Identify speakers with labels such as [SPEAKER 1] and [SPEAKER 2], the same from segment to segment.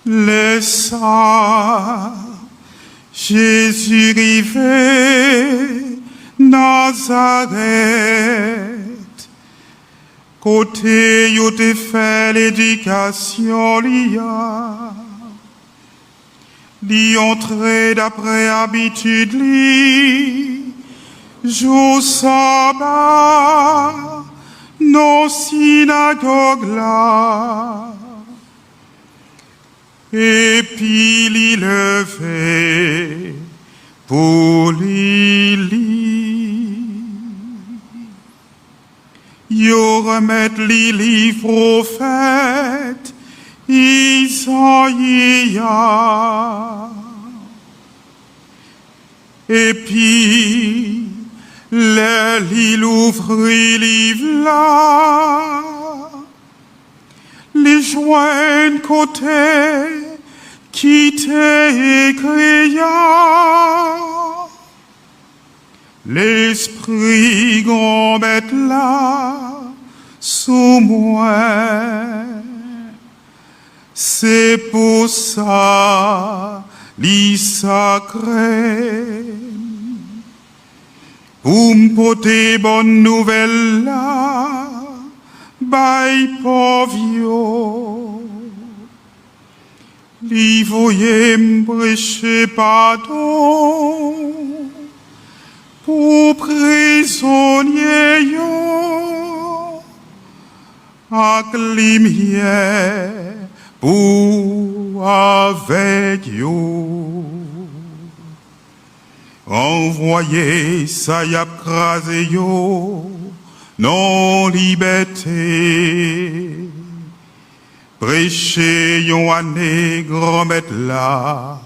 [SPEAKER 1] Les saints, Jésus rivé, Nazareth, côté yo te fait l'éducation lia, li entré d'après habitude li, jour sabbat, nos synagogues là. Et puis l'y lever pour l'y lire. Yo remettre l'y livre prophète Isaïa. Et puis l'y l'ouvrit livre là. Les joints côté qui t'écria. L'esprit grand bête là sous moi. C'est pour ça l'y sacré. Pour m'porter bonne nouvelle là. By povio, li voyez m'prêcher pardon pour prisonnier yo, ak lumière pour avec yo. Envoyez ça y a crasé yo. Non liberté, prêcher yon année grand maître là,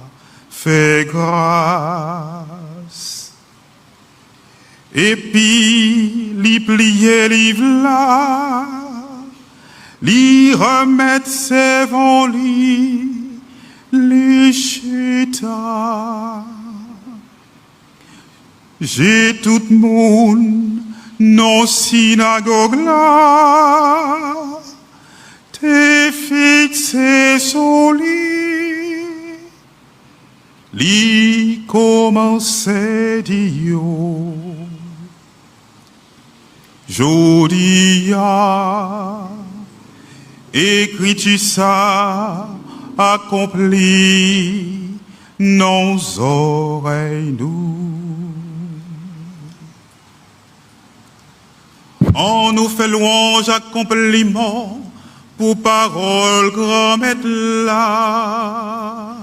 [SPEAKER 1] fait grâce. Et puis, li plier livre là, li remettre ses vents li chita. J'ai tout le monde non synagogue là, t'es fixé sur lui, li commençait dire, Jodia, écris-tu ça, accompli, nos oreilles nous. On nous fait louange à compliment pour parole grand maître là.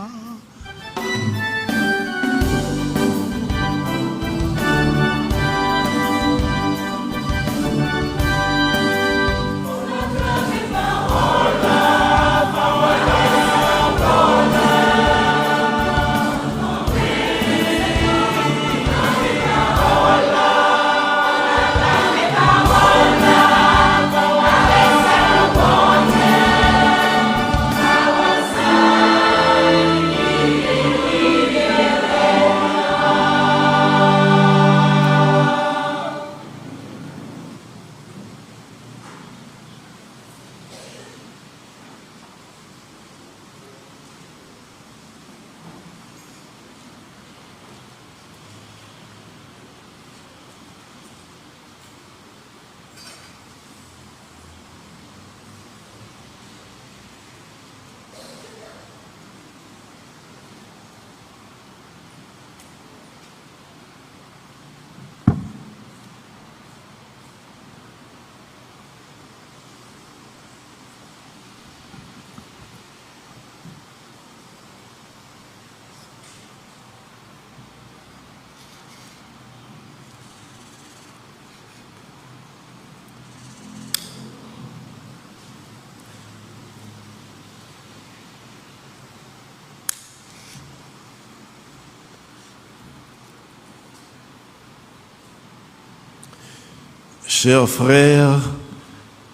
[SPEAKER 2] Chers frères,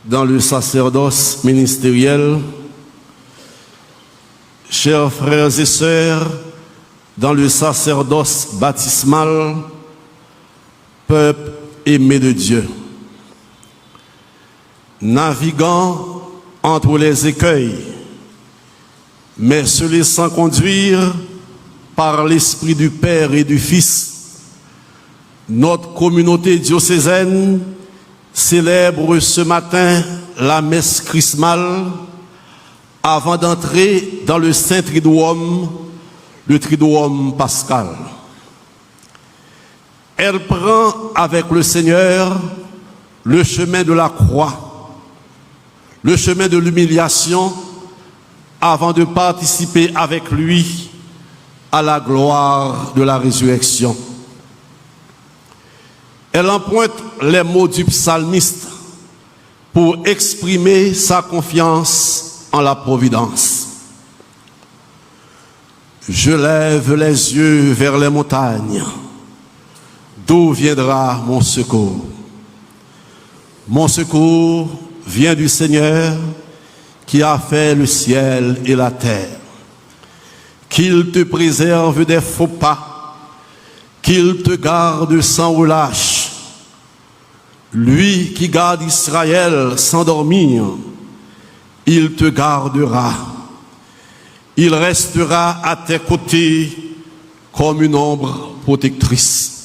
[SPEAKER 2] dans le sacerdoce ministériel, chers frères et sœurs, dans le sacerdoce baptismal, peuple aimé de Dieu, naviguant entre les écueils, mais se laissant conduire par l'Esprit du Père et du Fils, notre communauté diocésaine célèbre ce matin la messe chrismale avant d'entrer dans le Saint Triduum, le Triduum pascal. Elle prend avec le Seigneur le chemin de la croix, le chemin de l'humiliation, avant de participer avec lui à la gloire de la résurrection. Elle emprunte les mots du psalmiste pour exprimer sa confiance en la providence. Je lève les yeux vers les montagnes. D'où viendra mon secours? Mon secours vient du Seigneur qui a fait le ciel et la terre. Qu'il te préserve des faux pas, qu'il te garde sans relâche. Lui qui garde Israël sans dormir, il te gardera. Il restera à tes côtés comme une ombre protectrice.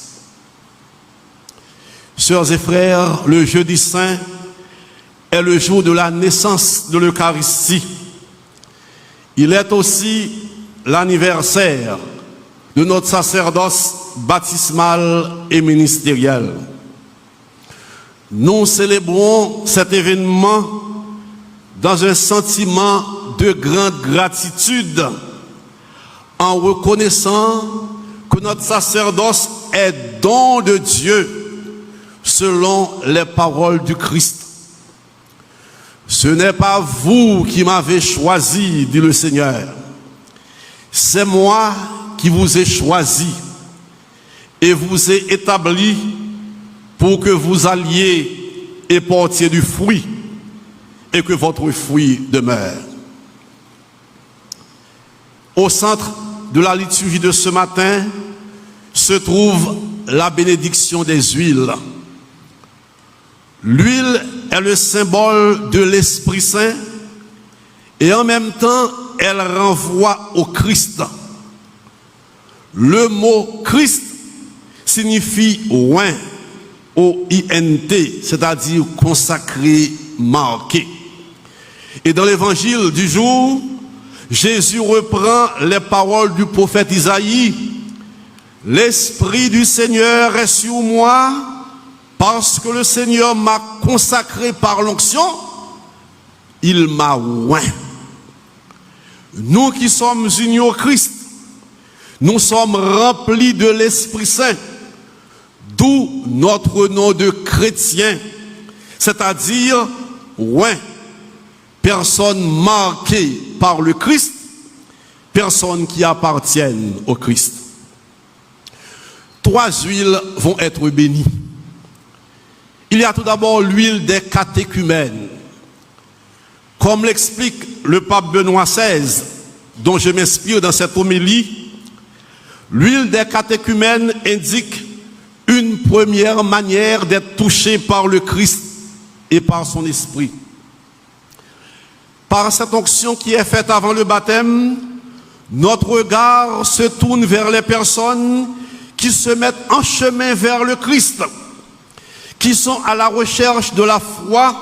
[SPEAKER 2] Sœurs et frères, le jeudi saint est le jour de la naissance de l'Eucharistie. Il est aussi l'anniversaire de notre sacerdoce baptismal et ministériel. Nous célébrons cet événement dans un sentiment de grande gratitude en reconnaissant que notre sacerdoce est don de Dieu selon les paroles du Christ. Ce n'est pas vous qui m'avez choisi, dit le Seigneur. C'est moi qui vous ai choisi et vous ai établi pour que vous alliez et portiez du fruit et que votre fruit demeure. Au centre de la liturgie de ce matin se trouve la bénédiction des huiles. L'huile est le symbole de l'Esprit Saint et en même temps, elle renvoie au Christ. Le mot Christ signifie oint, O-I-N-T, c'est-à-dire consacré, marqué. Et dans l'évangile du jour, Jésus reprend les paroles du prophète Isaïe. L'Esprit du Seigneur est sur moi, parce que le Seigneur m'a consacré par l'onction, il m'a oint. Nous qui sommes unis au Christ, nous sommes remplis de l'Esprit Saint, d'où notre nom de chrétien, c'est-à-dire oint, personne marquée par le Christ, personne qui appartienne au Christ. 3 huiles vont être bénies. Il y a tout d'abord l'huile des catéchumènes. Comme l'explique le pape Benoît XVI, dont je m'inspire dans cette homélie, l'huile des catéchumènes indique une première manière d'être touché par le Christ et par son esprit. Par cette onction qui est faite avant le baptême, notre regard se tourne vers les personnes qui se mettent en chemin vers le Christ, qui sont à la recherche de la foi,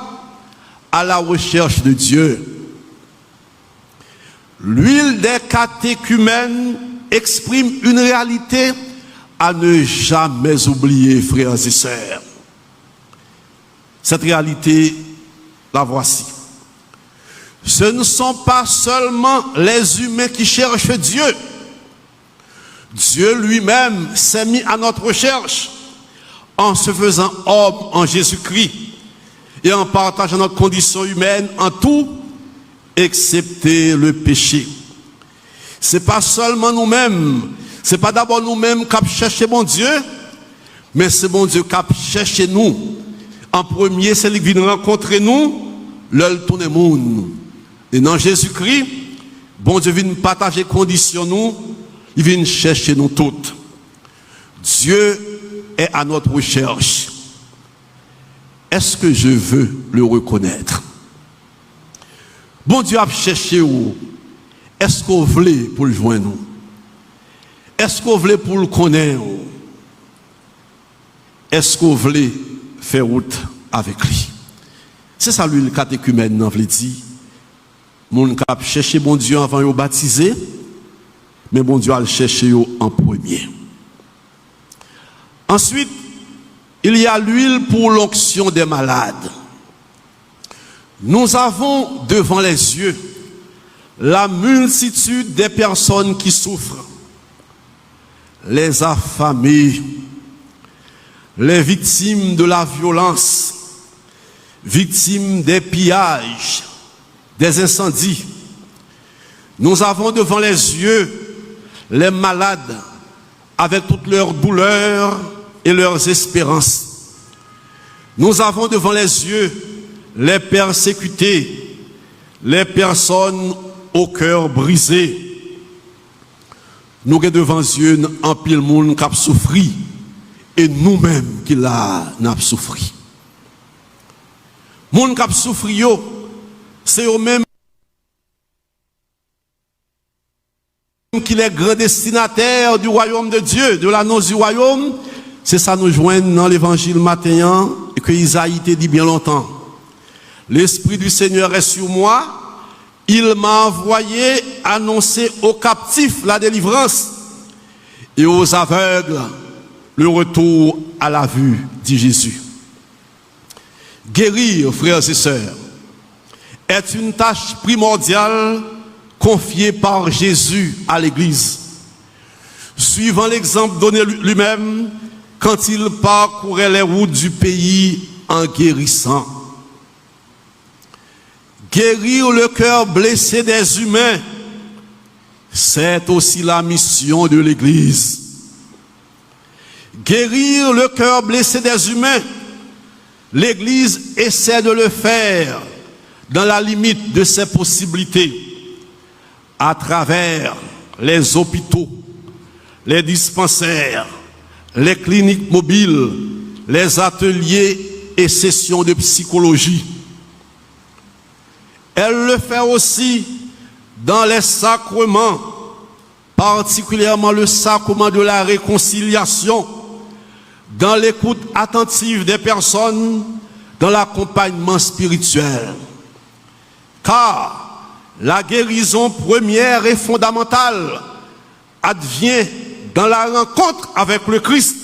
[SPEAKER 2] à la recherche de Dieu. L'huile des catéchumènes exprime une réalité à ne jamais oublier, frères et sœurs. Cette réalité, la voici. Ce ne sont pas seulement les humains qui cherchent Dieu. Dieu lui-même s'est mis à notre recherche en se faisant homme en Jésus-Christ et en partageant notre condition humaine en tout, excepté le péché. C'est pas seulement nous-mêmes, c'est pas d'abord nous-mêmes qui cherchons bon Dieu, mais c'est bon Dieu qui cherche nous. En premier, c'est lui qui vient rencontrer nous, l'œil tourne monde. Et dans Jésus-Christ, bon Dieu vient partager conditions nous, il vient chercher nous toutes. Dieu est à notre recherche. Est-ce que je veux le reconnaître? Bon Dieu a cherché où? est-ce qu'on voulait pour le joindre? Est-ce qu'on voulait pour le connaître? Est-ce qu'on voulait faire route avec lui? C'est ça lui le catéchumène n'a veut dire. Mon cap chercher bon Dieu avant de baptiser, mais bon Dieu a le chercher en premier. Ensuite, il y a l'huile pour l'onction des malades. Nous avons devant les yeux la multitude des personnes qui souffrent, les affamés, les victimes de la violence, victimes des pillages, des incendies. Nous avons devant les yeux les malades avec toutes leurs douleurs et leurs espérances. Nous avons devant les yeux les persécutés, les personnes au cœur brisé. Nous avons devant les yeux un pile monde qui a souffri et nous-mêmes qui l'avons souffri. Les gens qui ont souffri, c'est eux-mêmes qui sont les grands destinataires du royaume de Dieu, de l'annonce du royaume. C'est ça nous joignent dans l'évangile matin et que Isaïe t'a dit bien longtemps. L'Esprit du Seigneur est sur moi, il m'a envoyé annoncer aux captifs la délivrance et aux aveugles le retour à la vue, dit Jésus. Guérir, frères et sœurs, est une tâche primordiale confiée par Jésus à l'Église. Suivant l'exemple donné lui-même quand il parcourait les routes du pays en guérissant. Guérir le cœur blessé des humains, c'est aussi la mission de l'Église. Guérir le cœur blessé des humains, l'Église essaie de le faire dans la limite de ses possibilités, à travers les hôpitaux, les dispensaires, les cliniques mobiles, les ateliers et sessions de psychologie. Elle le fait aussi dans les sacrements, particulièrement le sacrement de la réconciliation, dans l'écoute attentive des personnes, dans l'accompagnement spirituel. Car la guérison première et fondamentale advient dans la rencontre avec le Christ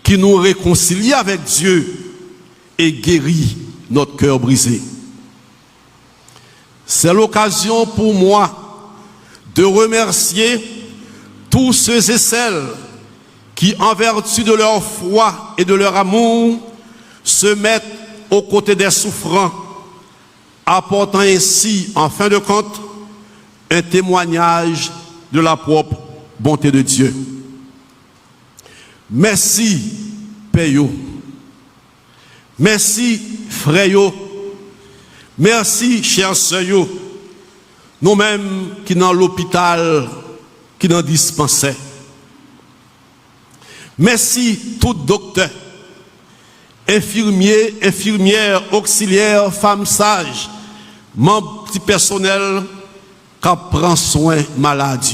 [SPEAKER 2] qui nous réconcilie avec Dieu et guérit notre cœur brisé. C'est l'occasion pour moi de remercier tous ceux et celles qui, en vertu de leur foi et de leur amour, se mettent aux côtés des souffrants, apportant ainsi, en fin de compte, un témoignage de la propre bonté de Dieu. Merci, Père. Merci, frère. Merci, chers sœurs. Nous-mêmes qui dans l'hôpital, qui dans dispensaire. Merci, tout docteur, infirmiers, infirmières, auxiliaires, femmes sages, membres du personnel qui prend soin malades.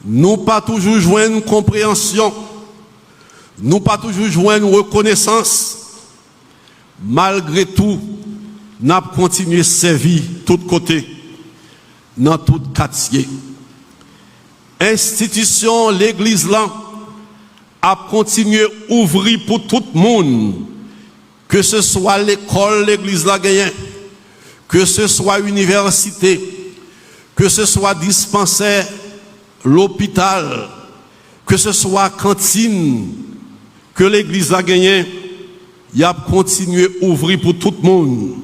[SPEAKER 2] Nous pas toujours joindre compréhension, nous pas toujours joindre reconnaissance. Malgré tout, nous avons continué à servir de tous côtés, dans tout quartier. Institution, l'église là, a continué à ouvrir pour tout le monde, que ce soit l'école, l'église là gagne, que ce soit université, que ce soit dispensaire, l'hôpital, que ce soit cantine, que l'église a gagné, il a continué à ouvrir pour tout le monde.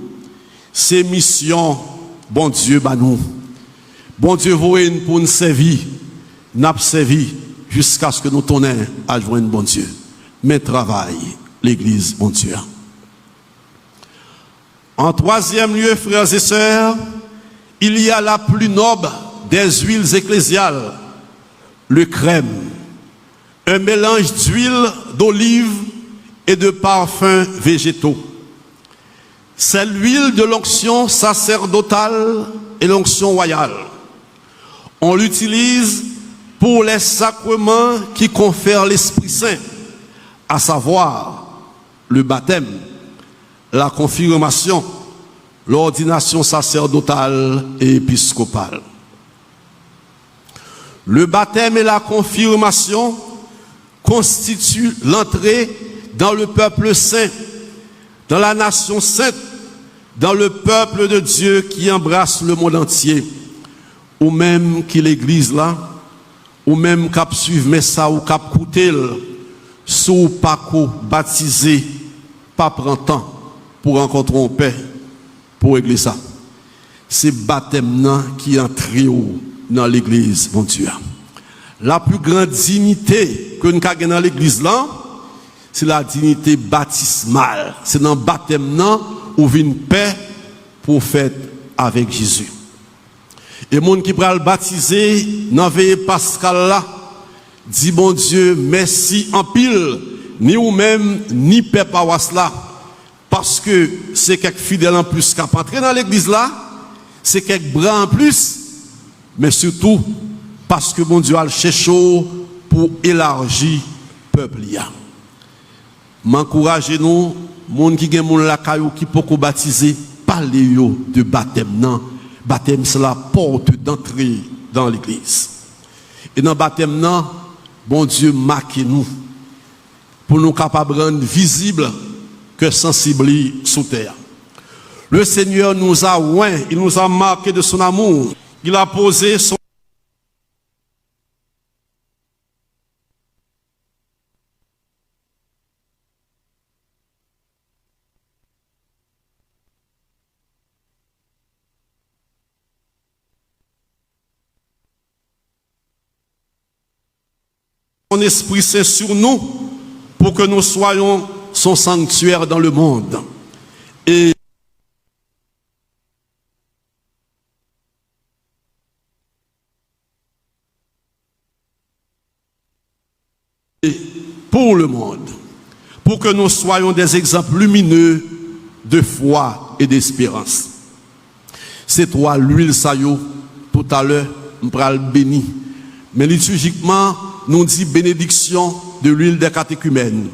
[SPEAKER 2] Ces missions, bon Dieu, bah nous. Bon Dieu, vous pour nous servir, nous avons servi jusqu'à ce que nous tournions à joindre bon Dieu. Mais travail, l'église, bon Dieu. En troisième lieu, frères et sœurs, il y a la plus noble des huiles ecclésiales, le crème, un mélange d'huile, d'olive et de parfums végétaux. C'est l'huile de l'onction sacerdotale et l'onction royale. On l'utilise pour les sacrements qui confèrent l'Esprit Saint, à savoir le baptême, la confirmation, l'ordination sacerdotale et épiscopale. Le baptême et la confirmation constituent l'entrée dans le peuple saint, dans la nation sainte, dans le peuple de Dieu qui embrasse le monde entier, ou même qui l'église là, ou même cap suivre mais ça ou cap coûter sous pas baptisé, pas prend temps pour rencontrer un père pour l'église ça. C'est baptême qui entre dans l'église, mon Dieu. La plus grande dignité que nous avons dans l'église là, c'est la dignité baptismale. C'est dans le baptême où vient une paix pour faire avec Jésus. Et les gens qui prennent le baptiser dans la veille pascale là, dit bon Dieu, merci en pile, ni ou même, ni paix paroisse là, parce que c'est quelques fidèles en plus qui ont entré dans l'église là, c'est quelques bras en plus, mais surtout parce que mon Dieu a le cherché pour élargir le peuple. M'encouragez nous, gens qui ont la caillou qui peut baptiser, parlez de baptême. Non, baptême c'est la porte d'entrée dans l'église. Et dans le baptême, non, bon Dieu marque nous pour nous capables de rendre visible que sensible sous terre. Le Seigneur nous a oint, il nous a marqué de son amour. Il a posé son Esprit Saint sur nous pour que nous soyons son sanctuaire dans le monde. Et pour le monde, pour que nous soyons des exemples lumineux de foi et d'espérance. C'est toi l'huile saillot, tout à l'heure, on pral béni. Mais liturgiquement, nous dit bénédiction de l'huile des catéchumènes,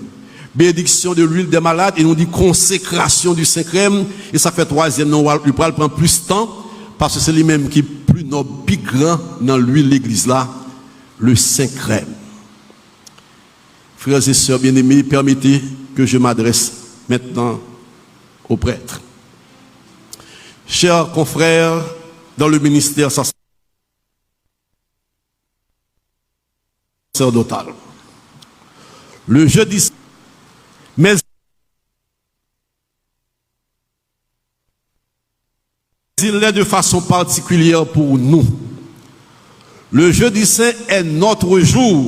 [SPEAKER 2] bénédiction de l'huile des malades, et nous dit consécration du Saint-Crème, et ça fait troisième, nous il prend plus de temps, parce que c'est lui-même qui est plus noble, plus grand dans l'huile de l'église là, le Saint-Crème. Frères et sœurs bien-aimés, permettez que je m'adresse maintenant aux prêtres. Chers confrères dans le ministère sacerdotal, le jeudi, mais il l'est de façon particulière pour nous. Le jeudi saint est notre jour.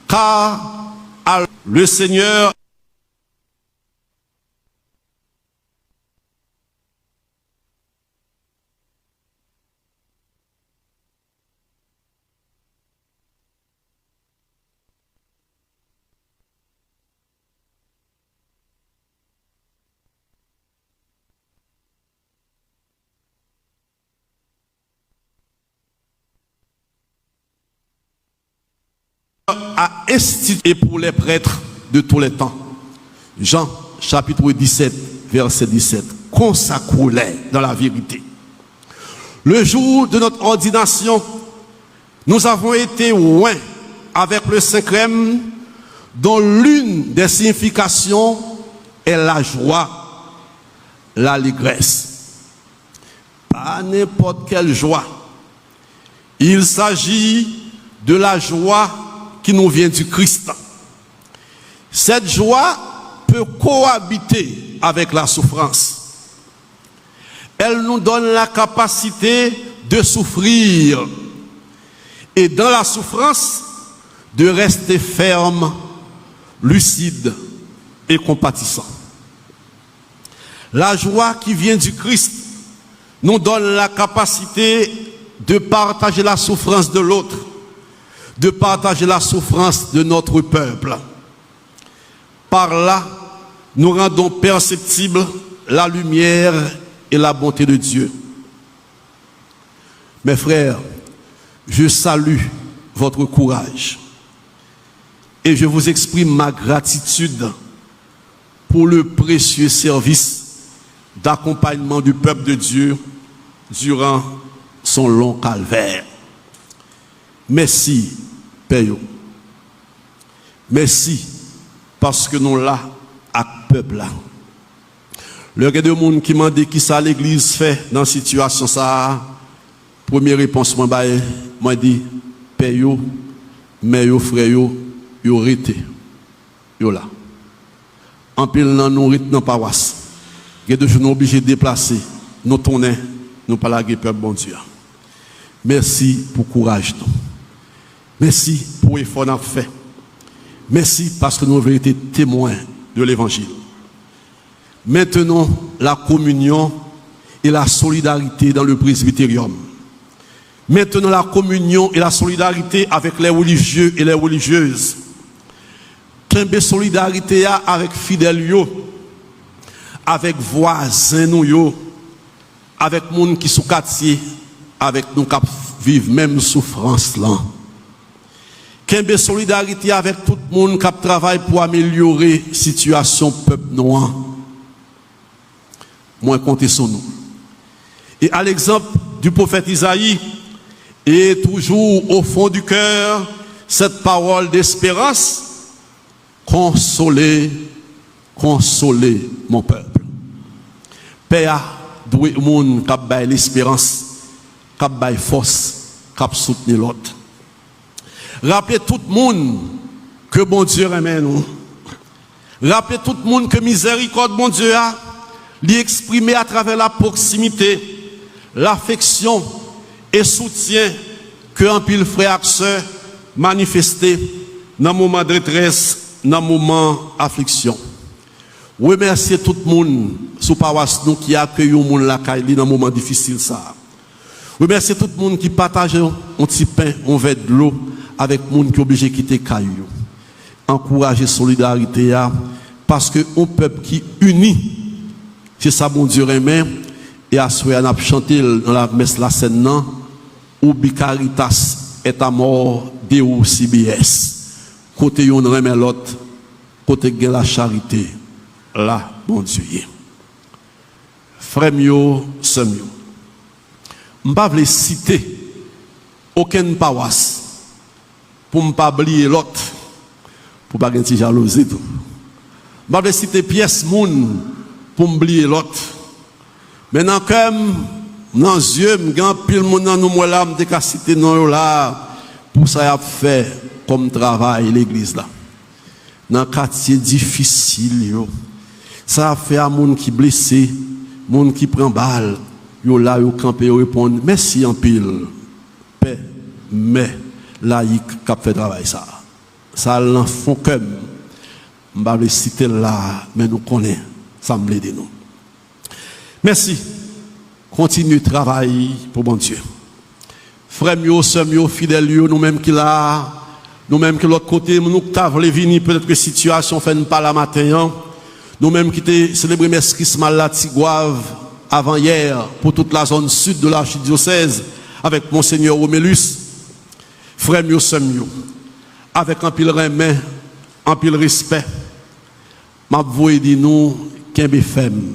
[SPEAKER 2] Car le Seigneur a institué pour les prêtres de tous les temps. Jean chapitre 17, verset 17. Consacrez-les dans la vérité. Le jour de notre ordination, nous avons été oints avec le Saint-Crème, dont l'une des significations est la joie, l'allégresse. Pas n'importe quelle joie. Il s'agit de la joie qui nous vient du Christ. Cette joie peut cohabiter avec la souffrance. Elle nous donne la capacité de souffrir et dans la souffrance de rester ferme, lucide et compatissant. La joie qui vient du Christ nous donne la capacité de partager la souffrance de l'autre, de partager la souffrance de notre peuple. Par là, nous rendons perceptible la lumière et la bonté de Dieu. Mes frères, je salue votre courage et je vous exprime ma gratitude pour le précieux service d'accompagnement du peuple de Dieu durant son long calvaire. Merci, Père. Merci, parce que nous là, à peuple là. Le y a des gens qui m'ont dit qui ça l'église fait dans cette situation ça. Première réponse, moi dit, Père, mère, frère, yo rete, yo là. En pile nan nous rete dans paroisse. Il y a des gens obligés de déplacer, nous tourner, nous pas la peuple bon Dieu. Merci pour le courage. Merci pour l'effort qu'on a fait. Merci parce que nous avons été témoins de l'évangile. Maintenant, la communion et la solidarité dans le presbytérium. Maintenant, la communion et la solidarité avec les religieux et les religieuses. Qu'une solidarité avec fidèles, avec voisins, avec les gens qui sont quartier, avec nous qui vivent même souffrance là. Qu'une solidarité avec tout le monde qui travaille pour améliorer la situation du peuple noir. Moi, comptez sur nous. Et à l'exemple du prophète Isaïe, et toujours au fond du cœur, cette parole d'espérance, consolez, consolez mon peuple. Père, doué au monde qui a l'espérance, qui a force, qui a soutenu l'autre. Rappelez tout le monde que bon Dieu aime nous. Rappelez tout le monde que miséricorde bon Dieu a l'exprimer à travers la proximité, l'affection et soutien que un pile frère et sœur manifesté dans le moment de détresse, dans le moment d'affliction. Remerciez tout le monde sous paroisse nous qui accueille le monde la caille dans le moment difficile ça. Remerciez tout le monde qui partage un petit pain, un verre de l'eau avec le monde qui est obligé de quitter caillou. Encouragez la solidarité parce que un peuple qui unit, c'est ça bon Dieu aimé. Et à ce moment, on a chanté dans la messe la scène, ou Bicaritas est à mort, Deo CBS. Côté yon remet l'autre, côté de la charité, là, bon Dieu. Frère mio, sœur mio. Je ne vais pas citer aucune paroisse pour ne pas oublier l'autre, pour ne pas avoir jalousie. Je ne vais pas citer pièce moun pour oublier l'autre. Maintenant, comme dans les yeux, je vais pile moun dans nous là, je vais citer non là pour ça a fait comme travail l'église là. Dans un quartier difficile, ça a fait à moun qui blessé, moun qui prend balle, yo là yo campé yo répondre merci en pile. Paix, mais laïc qui a fait travail ça. Ça l'en font comme je vais citer là, mais nous connaissons, ça me l'aide nous. Merci. Continue de travailler pour bon Dieu. Frères mio, sœurs mio, fidèles nous-mêmes qui là, nous-mêmes qui l'autre côté, nous qui avons venir peut-être que situation fait pas la matin, nous-mêmes qui t'ai célébré mes Christmas la Tigouave avant hier pour toute la zone sud de l'archidiocèse avec monseigneur Romélus. Frères mio, sœurs mio, avec un pile remet, un pile respect, m'a voué dit nous qu'un femme.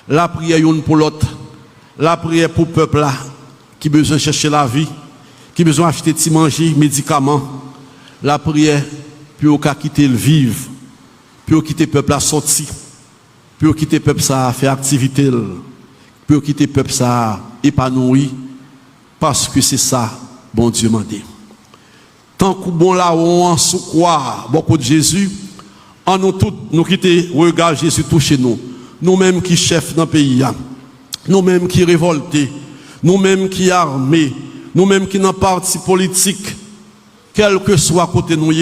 [SPEAKER 2] La prière une pour l'autre, la prière pour le peuple là, qui besoin de chercher la vie, qui besoin d'acheter des manger, médicaments. La prière pour quitter le vivre, pour quitter le peuple à sortir, pour quitter le peuple à faire activité, pour quitter le peuple à épanouir, parce que c'est ça, bon Dieu m'a dit. Tant que bon là, on sous croire, beaucoup de Jésus, en nous tous, nous quitter, regard Jésus toucher nous. Nous-mêmes qui chefs dans le pays, nous-mêmes qui révoltés, nous-mêmes qui armés, nous-mêmes qui dans le parti politique, quel que soit côté nous,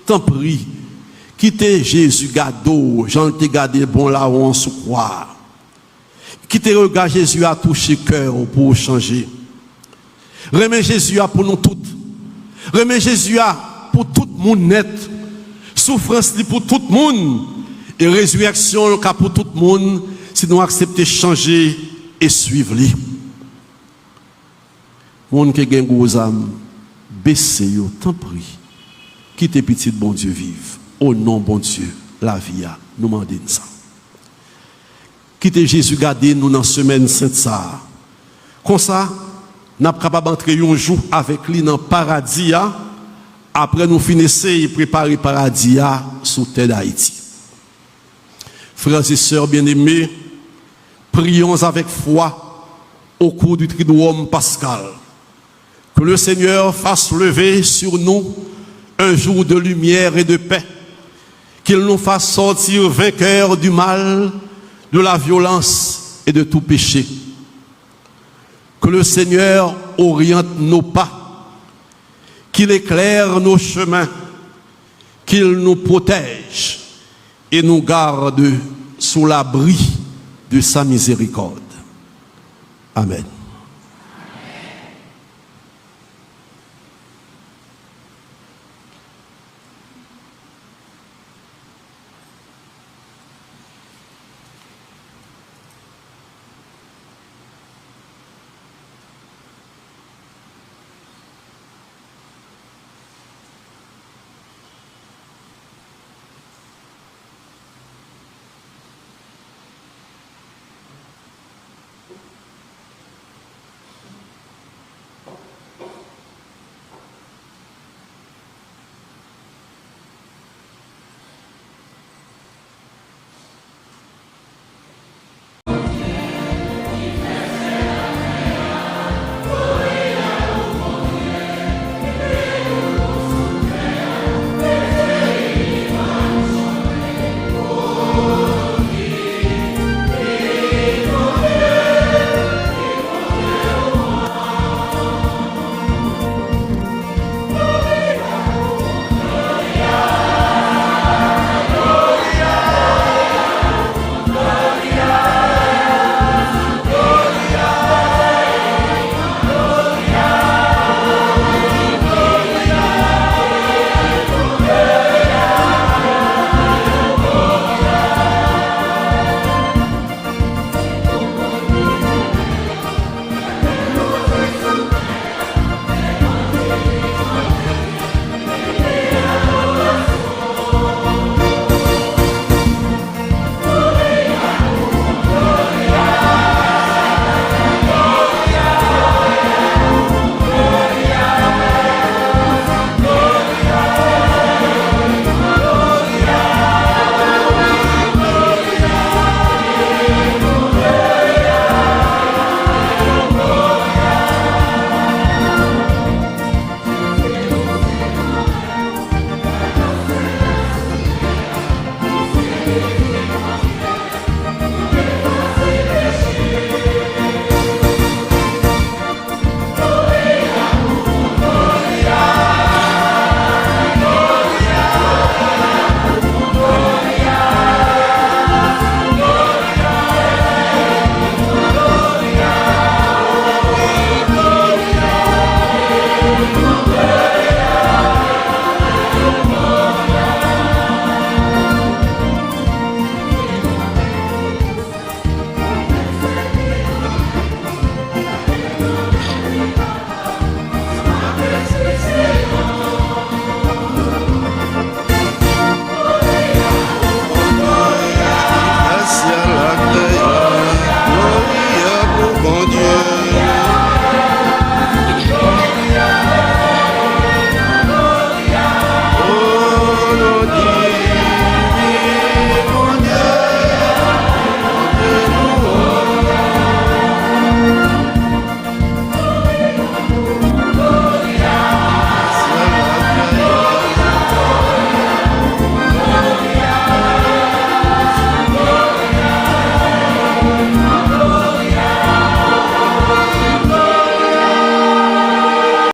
[SPEAKER 2] tant pis, quittez Jésus gado, j'en t'ai gardé bon là où on se croit. Quittez regard Jésus a touché cœur pour changer. Remets Jésus a pour nous toutes. Remets Jésus a pour tout le monde net. Souffrance pour tout le monde et résurrection pour tout le monde si nous acceptons changer et suivre lui. Monde qui gagne gros âme, baissez yo, tant prie. Quittez petit bon Dieu vive. Au nom bon Dieu, la vie a nous demandons ça. Quittez Jésus garder nous dans semaine sainte ça. Comme ça, nous sommes capables d'entrer un jour avec lui dans le paradis. Après nous finissons et préparer le paradis sous terre d'Haïti. Frères et sœurs bien-aimés, prions avec foi au cours du triduum pascal. Que le Seigneur fasse lever sur nous un jour de lumière et de paix. Qu'il nous fasse sortir vainqueurs du mal, de la violence et de tout péché. Que le Seigneur oriente nos pas. Qu'il éclaire nos chemins. Qu'il nous protège et nous garde sous l'abri de sa miséricorde. Amen.